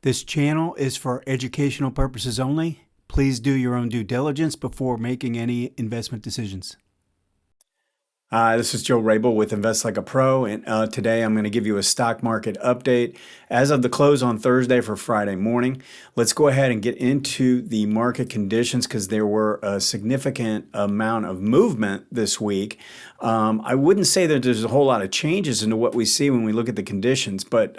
This channel is for educational purposes only. Please do your own due diligence before making any investment decisions. This is Joe Rabil with Invest Like a Pro, and today I'm going to give you a stock market update as of the close on Thursday for Friday morning. Let's go ahead and get into the market conditions because there were a significant amount of movement this week. I wouldn't say that there's a whole lot of changes into what we see when we look at the conditions, but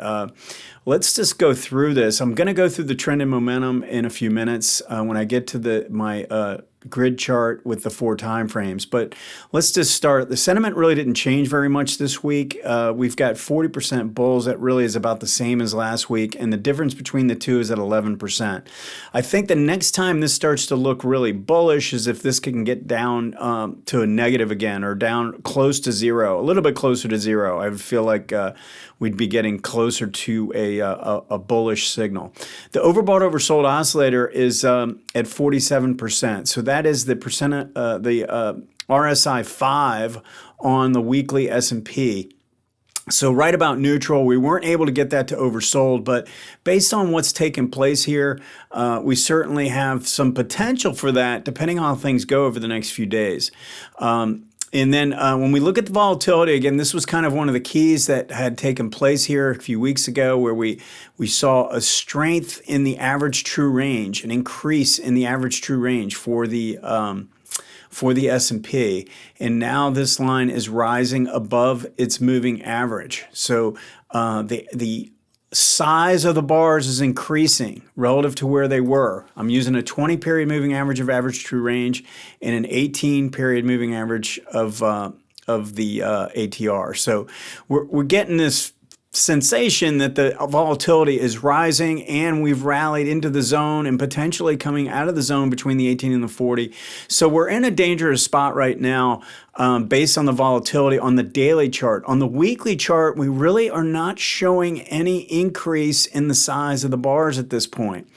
let's just go through this. I'm going to go through the trend and momentum in a few minutes when I get to my grid chart with the 4 time frames. But let's just start. The sentiment really didn't change very much this week. We've got 40% bulls. That really is about the same as last week. And the difference between the two is at 11%. I think the next time this starts to look really bullish is if this can get down to a negative again or down close to zero, a little bit closer to zero. I would feel like we'd be getting closer to a bullish signal. The overbought oversold oscillator is at 47%. So that is the percent the RSI 5 on the weekly S&P. So right about neutral. We weren't able to get that to oversold, but based on what's taken place here, we certainly have some potential for that depending on how things go over the next few days. And then when we look at the volatility, again, this was kind of one of the keys that had taken place here a few weeks ago where we saw a strength in the average true range, an increase in the average true range for the S&P. And now this line is rising above its moving average. So the size of the bars is increasing relative to where they were. I'm using a 20 period moving average of average true range and an 18 period moving average of the ATR. So we're getting this sensation that the volatility is rising and we've rallied into the zone and potentially coming out of the zone between the 18 and the 40. So we're in a dangerous spot right now based on the volatility on the daily chart. On the weekly chart, we really are not showing any increase in the size of the bars at this point.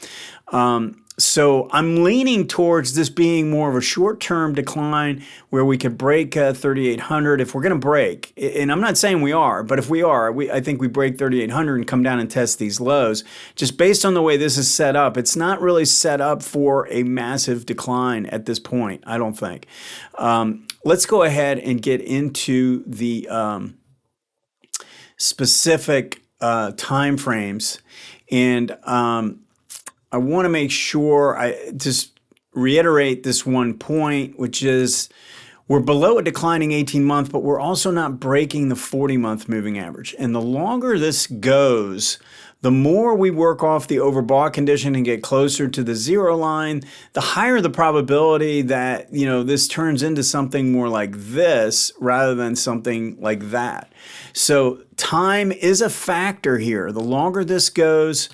So I'm leaning towards this being more of a short-term decline where we could break 3,800 if we're going to break. And I'm not saying we are, but if we are, I think we break 3,800 and come down and test these lows. Just based on the way this is set up, it's not really set up for a massive decline at this point, I don't think. Let's go ahead and get into the specific time frames. And I want to make sure I just reiterate this one point, which is we're below a declining 18-month, but we're also not breaking the 40-month moving average. And the longer this goes, the more we work off the overbought condition and get closer to the zero line, the higher the probability that, this turns into something more like this rather than something like that. So time is a factor here. The longer this goes,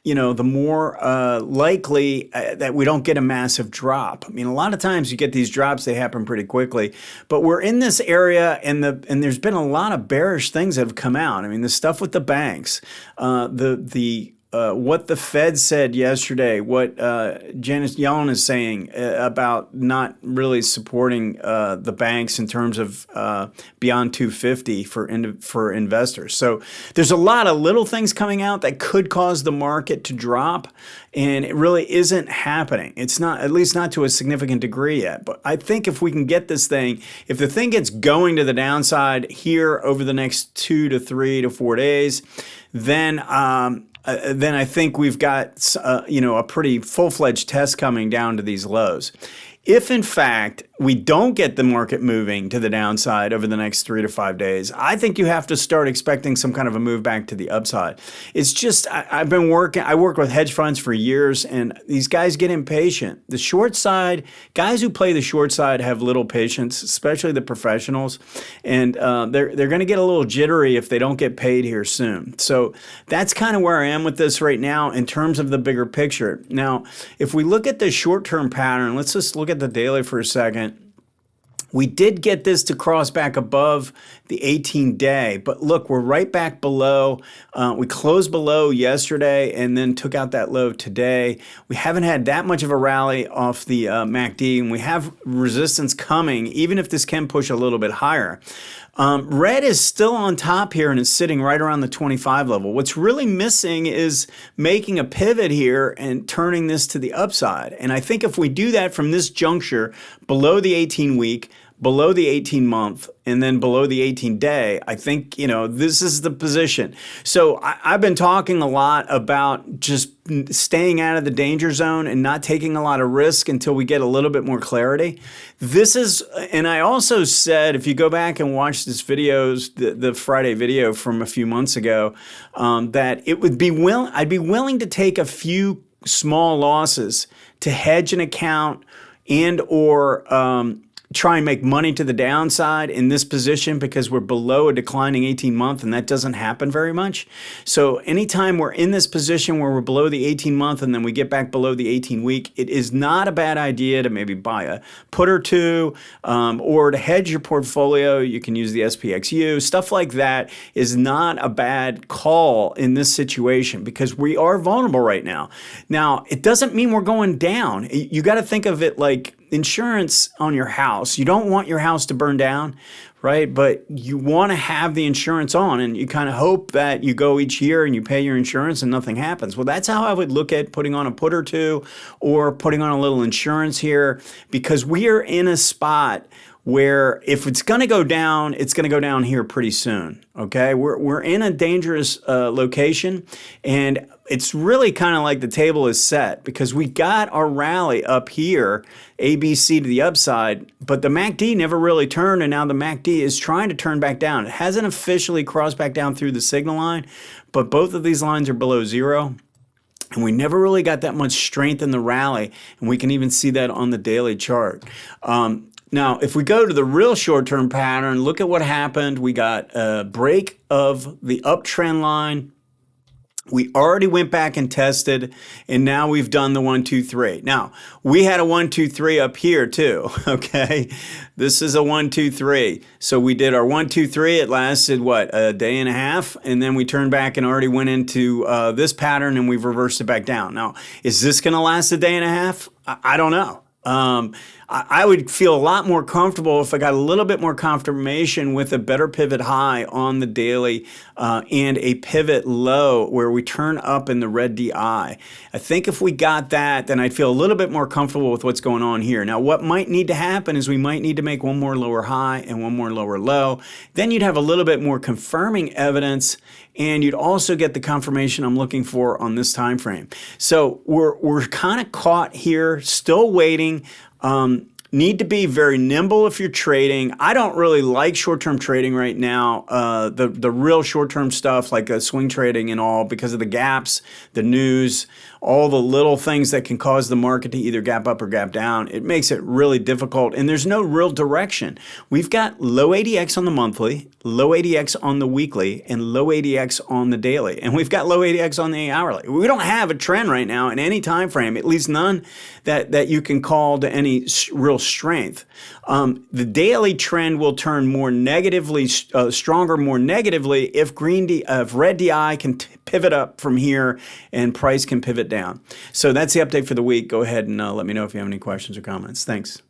the more likely that we don't get a massive drop. I mean, a lot of times you get these drops, they happen pretty quickly. But we're in this area, and there's been a lot of bearish things that have come out. I mean, the stuff with the banks, what the Fed said yesterday, what Janet Yellen is saying about not really supporting the banks in terms of beyond 250 for investors. So there's a lot of little things coming out that could cause the market to drop, and it really isn't happening. It's not, at least not to a significant degree yet. But I think if we can get this thing, if the thing gets going to the downside here over the next 2 to 3 to 4 days, then I think we've got a pretty full-fledged test coming down to these lows. If, in fact, we don't get the market moving to the downside over the next 3 to 5 days, I think you have to start expecting some kind of a move back to the upside. It's just, I work with hedge funds for years, and these guys get impatient. The short side, guys who play the short side have little patience, especially the professionals, and they're going to get a little jittery if they don't get paid here soon. So that's kind of where I am with this right now in terms of the bigger picture. Now, if we look at the short-term pattern, let's just look at the daily for a second. We did get this to cross back above the 18-day, but look, we're right back below. We closed below yesterday and then took out that low today. We haven't had that much of a rally off the MACD, and we have resistance coming, even if this can push a little bit higher. Red is still on top here and is sitting right around the 25 level. What's really missing is making a pivot here and turning this to the upside. And I think if we do that from this juncture below the 18-week, below the 18-month, and then below the 18-day, I think, this is the position. So I've been talking a lot about just staying out of the danger zone and not taking a lot of risk until we get a little bit more clarity. This is, and I also said, if you go back and watch this videos, the Friday video from a few months ago, that it would be I'd be willing to take a few small losses to hedge an account and or try and make money to the downside in this position, because we're below a declining 18-month, and that doesn't happen very much. So anytime we're in this position where we're below the 18-month and then we get back below the 18-week, it is not a bad idea to maybe buy a put or two, or to hedge your portfolio. You can use the SPXU. Stuff like that is not a bad call in this situation, because we are vulnerable right now. Now, it doesn't mean we're going down. You got to think of it like insurance on your house. You don't want your house to burn down, right? But you want to have the insurance on, and you kind of hope that you go each year and you pay your insurance and nothing happens. Well, that's how I would look at putting on a put or two, or putting on a little insurance here, because we are in a spot where if it's going to go down, it's going to go down here pretty soon. Okay, we're in a dangerous location, and it's really kind of like the table is set, because we got our rally up here, ABC to the upside, but the MACD never really turned, and now the MACD is trying to turn back down. It hasn't officially crossed back down through the signal line, but both of these lines are below zero. And we never really got that much strength in the rally, and we can even see that on the daily chart. Now, if we go to the real short-term pattern, look at what happened. We got a break of the uptrend line. We already went back and tested, and now we've done the 1, 2, 3. Now, we had a 1, 2, 3 up here too, okay? This is a 1, 2, 3. So we did our 1, 2, 3. It lasted, what, a day and a half? And then we turned back and already went into this pattern, and we've reversed it back down. Now, is this going to last a day and a half? I don't know. I would feel a lot more comfortable if I got a little bit more confirmation with a better pivot high on the daily and a pivot low where we turn up in the red DI. I think if we got that, then I'd feel a little bit more comfortable with what's going on here. Now, what might need to happen is we might need to make one more lower high and one more lower low. Then you'd have a little bit more confirming evidence, and you'd also get the confirmation I'm looking for on this time frame. So we're kind of caught here, still waiting. Need to be very nimble if you're trading. I don't really like short-term trading right now, the real short-term stuff like swing trading and all, because of the gaps, the news, all the little things that can cause the market to either gap up or gap down. It makes it really difficult, and there's no real direction. We've got low ADX on the monthly, low ADX on the weekly, and low ADX on the daily, and we've got low ADX on the hourly. We don't have a trend right now in any time frame, at least none that you can call to any real strength. The daily trend will turn more negatively, stronger more negatively if red DI can pivot up from here and price can pivot down. So that's the update for the week. Go ahead and let me know if you have any questions or comments. Thanks.